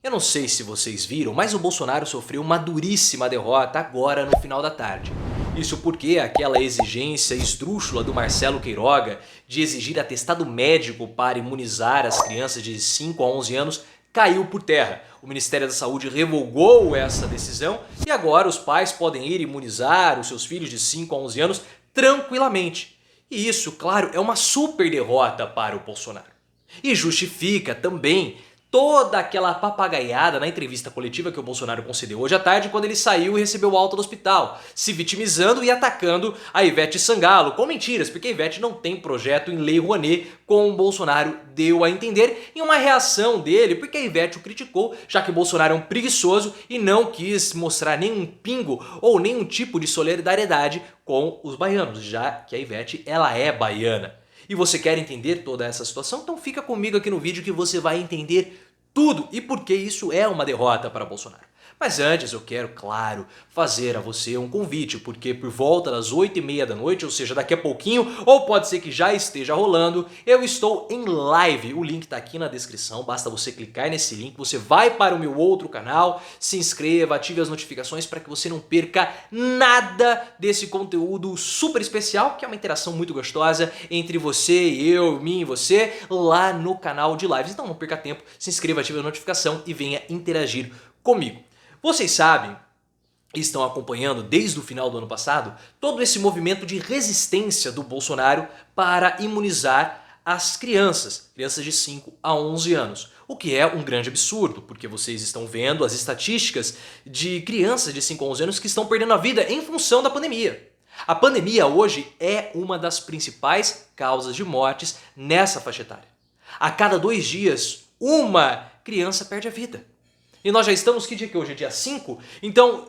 Eu não sei se vocês viram, mas o Bolsonaro sofreu uma duríssima derrota agora no final da tarde. Isso porque aquela exigência esdrúxula do Marcelo Queiroga de exigir atestado médico para imunizar as crianças de 5 a 11 anos caiu por terra. O Ministério da Saúde revogou essa decisão e agora os pais podem ir imunizar os seus filhos de 5 a 11 anos tranquilamente. E isso, claro, é uma super derrota para o Bolsonaro. E justifica também toda aquela papagaiada na entrevista coletiva que o Bolsonaro concedeu hoje à tarde quando ele saiu e recebeu alta do hospital, se vitimizando e atacando a Ivete Sangalo, com mentiras, porque a Ivete não tem projeto em Lei Rouanet, como o Bolsonaro deu a entender em uma reação dele, porque a Ivete o criticou, já que o Bolsonaro é um preguiçoso e não quis mostrar nenhum pingo ou nenhum tipo de solidariedade com os baianos, já que a Ivete ela é baiana. E você quer entender toda essa situação? Então fica comigo aqui no vídeo que você vai entender tudo e por que isso é uma derrota para Bolsonaro. Mas antes eu quero, claro, fazer a você um convite, porque por volta das 8h30 da noite, ou seja, daqui a pouquinho, ou pode ser que já esteja rolando, eu estou em live. O link está aqui na descrição, basta você clicar nesse link, você vai para o meu outro canal, se inscreva, ative as notificações para que você não perca nada desse conteúdo super especial, que é uma interação muito gostosa entre você e eu, mim e você, lá no canal de lives. Então não perca tempo, se inscreva, ative a notificação e venha interagir comigo. Vocês sabem, estão acompanhando desde o final do ano passado, todo esse movimento de resistência do Bolsonaro para imunizar as crianças de 5 a 11 anos. O que é um grande absurdo, porque vocês estão vendo as estatísticas de crianças de 5 a 11 anos que estão perdendo a vida em função da pandemia. A pandemia hoje é uma das principais causas de mortes nessa faixa etária. A cada 2 dias, uma criança perde a vida. E nós já estamos, que dia que hoje? É dia 5? Então,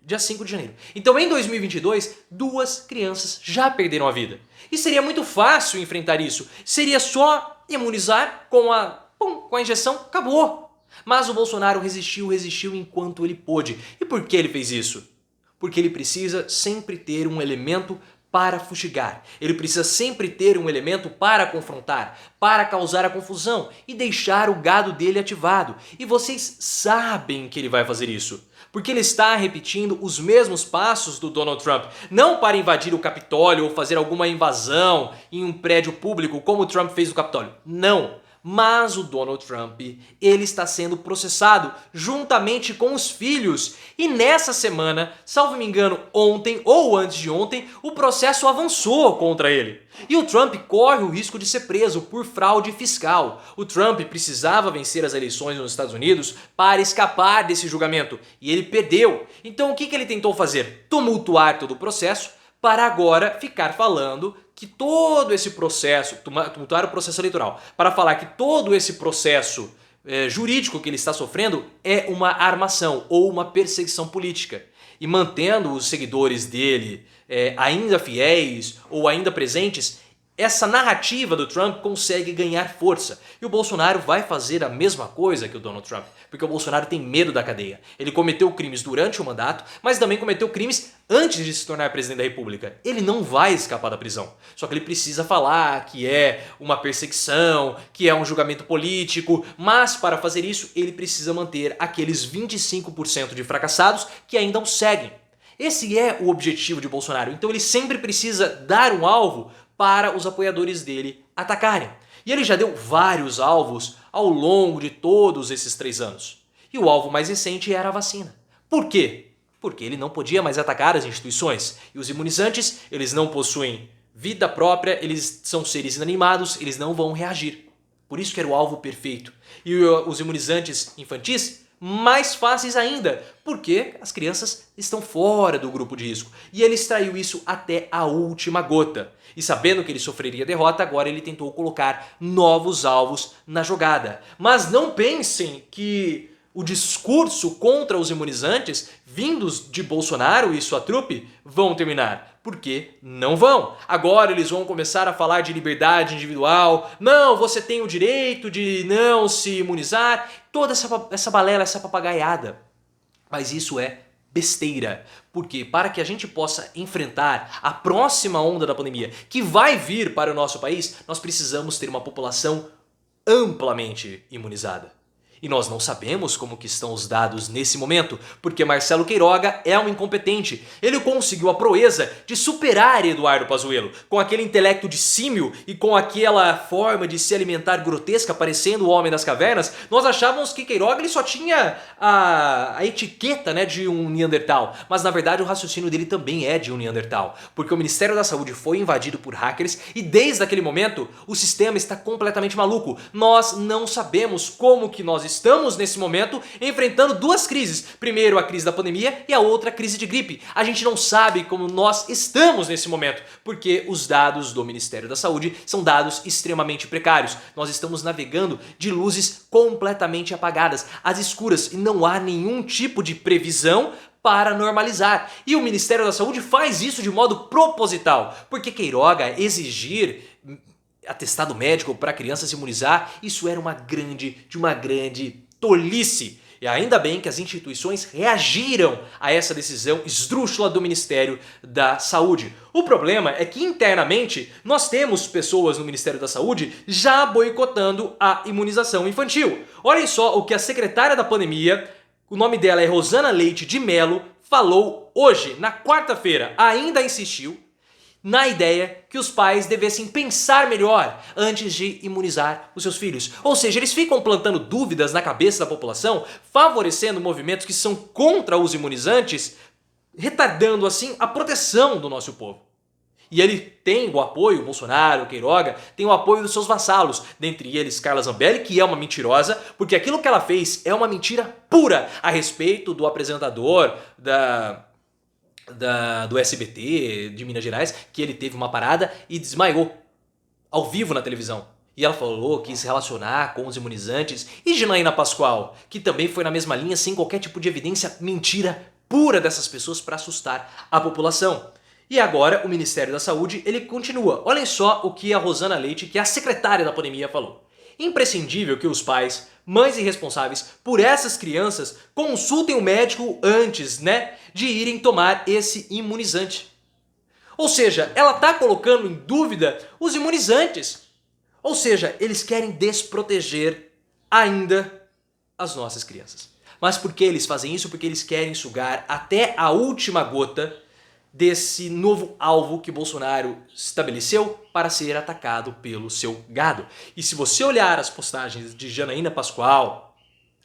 dia 5 de janeiro. Então, em 2022, 2 crianças já perderam a vida. E seria muito fácil enfrentar isso. Seria só imunizar com a injeção, acabou. Mas o Bolsonaro resistiu enquanto ele pôde. E por que ele fez isso? Porque ele precisa sempre ter um elemento para fustigar. Ele precisa sempre ter um elemento para confrontar, para causar a confusão e deixar o gado dele ativado. E vocês sabem que ele vai fazer isso, porque ele está repetindo os mesmos passos do Donald Trump. Não para invadir o Capitólio ou fazer alguma invasão em um prédio público como o Trump fez no Capitólio. Não. Mas o Donald Trump, ele está sendo processado juntamente com os filhos. E nessa semana, salvo me engano, ontem ou antes de ontem, o processo avançou contra ele. E o Trump corre o risco de ser preso por fraude fiscal. O Trump precisava vencer as eleições nos Estados Unidos para escapar desse julgamento. E ele perdeu. Então o que ele tentou fazer? Tumultuar todo o processo para agora ficar falando que todo esse processo, tumultuar o processo eleitoral, para falar que todo esse processo jurídico que ele está sofrendo é uma armação ou uma perseguição política. E mantendo os seguidores dele ainda fiéis ou ainda presentes, essa narrativa do Trump consegue ganhar força. E o Bolsonaro vai fazer a mesma coisa que o Donald Trump, porque o Bolsonaro tem medo da cadeia. Ele cometeu crimes durante o mandato, mas também cometeu crimes antes de se tornar presidente da República. Ele não vai escapar da prisão. Só que ele precisa falar que é uma perseguição, que é um julgamento político, mas para fazer isso ele precisa manter aqueles 25% de fracassados que ainda o seguem. Esse é o objetivo de Bolsonaro. Então ele sempre precisa dar um alvo para os apoiadores dele atacarem. E ele já deu vários alvos ao longo de todos esses 3 anos. E o alvo mais recente era a vacina. Por quê? Porque ele não podia mais atacar as instituições. E os imunizantes, eles não possuem vida própria, eles são seres inanimados, eles não vão reagir. Por isso que era o alvo perfeito. E os imunizantes infantis, mais fáceis ainda, porque as crianças estão fora do grupo de risco. E ele extraiu isso até a última gota. E sabendo que ele sofreria derrota, agora ele tentou colocar novos alvos na jogada. Mas não pensem que o discurso contra os imunizantes, vindos de Bolsonaro e sua trupe, vão terminar. Porque não vão. Agora eles vão começar a falar de liberdade individual. Não, você tem o direito de não se imunizar. Toda essa balela, essa papagaiada. Mas isso é besteira. Porque para que a gente possa enfrentar a próxima onda da pandemia que vai vir para o nosso país, nós precisamos ter uma população amplamente imunizada. E nós não sabemos como que estão os dados nesse momento, porque Marcelo Queiroga é um incompetente. Ele conseguiu a proeza de superar Eduardo Pazuello, com aquele intelecto de símio e com aquela forma de se alimentar grotesca, parecendo o Homem das Cavernas. Nós achávamos que Queiroga ele só tinha a etiqueta, né, de um Neandertal, mas na verdade o raciocínio dele também é de um Neandertal, porque o Ministério da Saúde foi invadido por hackers e desde aquele momento o sistema está completamente maluco. Nós não sabemos como que nós estamos nesse momento enfrentando duas crises. Primeiro a crise da pandemia e a outra a crise de gripe. A gente não sabe como nós estamos nesse momento, porque os dados do Ministério da Saúde são dados extremamente precários. Nós estamos navegando de luzes completamente apagadas, às escuras, e não há nenhum tipo de previsão para normalizar. E o Ministério da Saúde faz isso de modo proposital, porque Queiroga exigir atestado médico para criança se imunizar, isso era uma grande tolice. E ainda bem que as instituições reagiram a essa decisão esdrúxula do Ministério da Saúde. O problema é que internamente nós temos pessoas no Ministério da Saúde já boicotando a imunização infantil. Olhem só o que a secretária da pandemia, o nome dela é Rosana Leite de Mello, falou hoje, na quarta-feira. Ainda insistiu na ideia que os pais devessem pensar melhor antes de imunizar os seus filhos. Ou seja, eles ficam plantando dúvidas na cabeça da população, favorecendo movimentos que são contra os imunizantes, retardando assim a proteção do nosso povo. E ele tem o apoio, Bolsonaro, Queiroga, tem o apoio dos seus vassalos, dentre eles Carla Zambelli, que é uma mentirosa, porque aquilo que ela fez é uma mentira pura a respeito do apresentador do SBT de Minas Gerais, que ele teve uma parada e desmaiou ao vivo na televisão. E ela falou que ia se relacionar com os imunizantes. E Janaína Pascoal, que também foi na mesma linha, sem qualquer tipo de evidência, mentira pura dessas pessoas para assustar a população. E agora o Ministério da Saúde, ele continua. Olhem só o que a Rosana Leite, que é a secretária da pandemia, falou. Imprescindível que os pais, mães e responsáveis por essas crianças consultem o médico antes, de irem tomar esse imunizante. Ou seja, ela está colocando em dúvida os imunizantes. Ou seja, eles querem desproteger ainda as nossas crianças. Mas por que eles fazem isso? Porque eles querem sugar até a última gota desse novo alvo que Bolsonaro estabeleceu para ser atacado pelo seu gado. E se você olhar as postagens de Janaína Pascoal,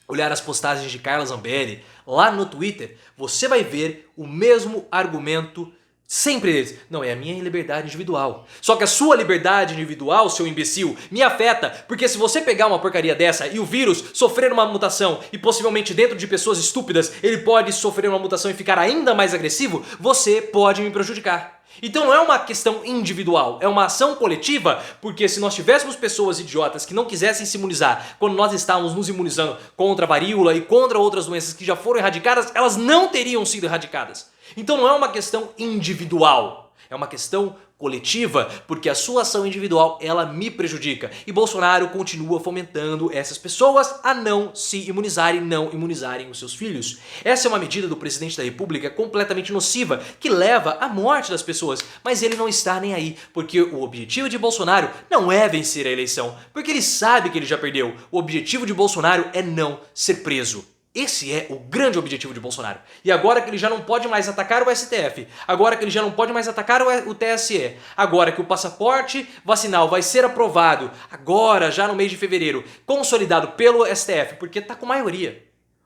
olhar as postagens de Carla Zambelli lá no Twitter, você vai ver o mesmo argumento sempre deles. Não, é a minha liberdade individual. Só que a sua liberdade individual, seu imbecil, me afeta, porque se você pegar uma porcaria dessa e o vírus sofrer uma mutação e possivelmente dentro de pessoas estúpidas ele pode sofrer uma mutação e ficar ainda mais agressivo, você pode me prejudicar. Então não é uma questão individual, é uma ação coletiva, porque se nós tivéssemos pessoas idiotas que não quisessem se imunizar quando nós estávamos nos imunizando contra a varíola e contra outras doenças que já foram erradicadas, elas não teriam sido erradicadas. Então não é uma questão individual, é uma questão coletiva, porque a sua ação individual, ela me prejudica. E Bolsonaro continua fomentando essas pessoas a não se imunizarem, não imunizarem os seus filhos. Essa é uma medida do presidente da República completamente nociva, que leva à morte das pessoas, mas ele não está nem aí, porque o objetivo de Bolsonaro não é vencer a eleição, porque ele sabe que ele já perdeu. O objetivo de Bolsonaro é não ser preso. Esse é o grande objetivo de Bolsonaro. E agora que ele já não pode mais atacar o STF, agora que ele já não pode mais atacar o TSE, agora que o passaporte vacinal vai ser aprovado, agora já no mês de fevereiro, consolidado pelo STF, porque está com maioria.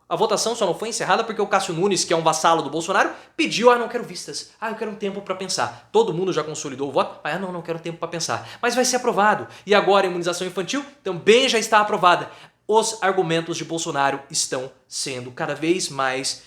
A votação só não foi encerrada porque o Cássio Nunes, que é um vassalo do Bolsonaro, pediu, não quero vistas, eu quero um tempo para pensar. Todo mundo já consolidou o voto, não quero tempo para pensar. Mas vai ser aprovado. E agora a imunização infantil também já está aprovada. Os argumentos de Bolsonaro estão sendo cada vez mais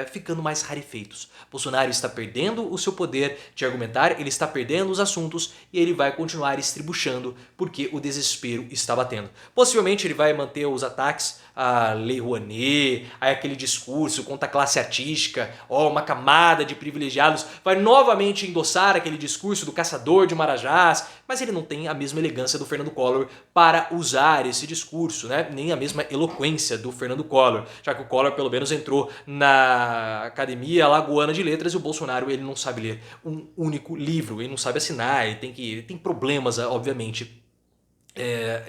ficando mais rarefeitos. Bolsonaro está perdendo o seu poder de argumentar, ele está perdendo os assuntos e ele vai continuar estribuchando porque o desespero está batendo. Possivelmente ele vai manter os ataques à Lei Rouanet, a aquele discurso contra a classe artística, uma camada de privilegiados, vai novamente endossar aquele discurso do caçador de Marajás, mas ele não tem a mesma elegância do Fernando Collor para usar esse discurso, nem a mesma eloquência do Fernando Collor, já que o Collor pelo menos entrou na Academia Alagoana de Letras e o Bolsonaro ele não sabe ler um único livro, ele não sabe assinar, ele tem problemas, obviamente,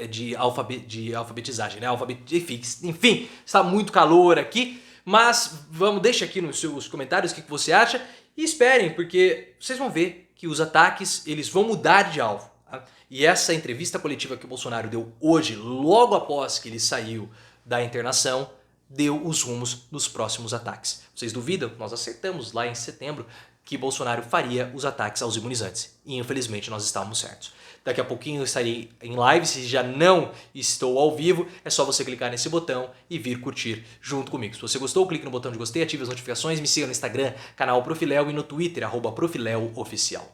de alfabetizagem, né? Enfim, está muito calor aqui, mas deixa aqui nos seus comentários o que você acha e esperem, porque vocês vão ver que os ataques eles vão mudar de alvo. Tá? E essa entrevista coletiva que o Bolsonaro deu hoje, logo após que ele saiu da internação, deu os rumos dos próximos ataques. Vocês duvidam? Nós acertamos lá em setembro que Bolsonaro faria os ataques aos imunizantes. E infelizmente nós estávamos certos. Daqui a pouquinho eu estarei em live, se já não estou ao vivo, é só você clicar nesse botão e vir curtir junto comigo. Se você gostou, clique no botão de gostei, ative as notificações, me siga no Instagram, canal Profiléu e no Twitter, @profileooficial.